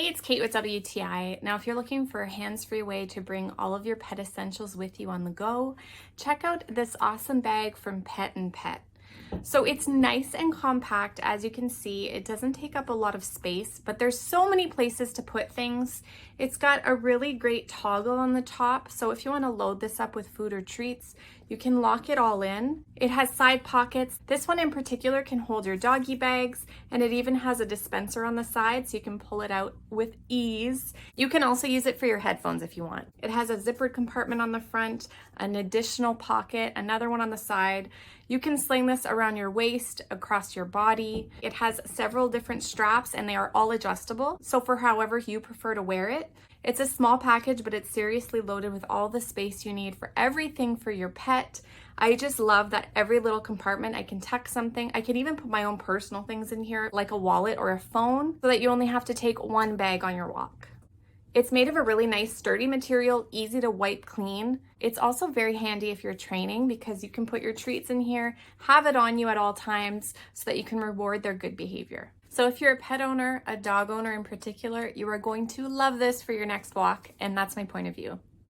Hey, it's Kate with WTI. Now, if you're looking for a hands-free way to bring all of your pet essentials with you on the go, check out this awesome bag from Pet and Pet. So it's nice and compact. As you can see, it doesn't take up a lot of space, but there's so many places to put things. It's got a really great toggle on the top, so if you want to load this up with food or treats, you can lock it all in. It has side pockets. This one in particular can hold your doggy bags, and it even has a dispenser on the side so you can pull it out with ease. You can also use it for your headphones if you want. It has a zippered compartment on the front, an additional pocket, another one on the side. You can sling this around your waist, across your body. It has several different straps and they are all adjustable, so for however you prefer to wear it. It's a small package, but it's seriously loaded with all the space you need for everything for your pet. I just love that every little compartment, I can tuck something. I can even put my own personal things in here, like a wallet or a phone, so that you only have to take one bag on your walk. It's made of a really nice sturdy material, easy to wipe clean. It's also very handy if you're training because you can put your treats in here, have it on you at all times so that you can reward their good behavior. So if you're a pet owner, a dog owner in particular, you are going to love this for your next walk, and that's my point of view.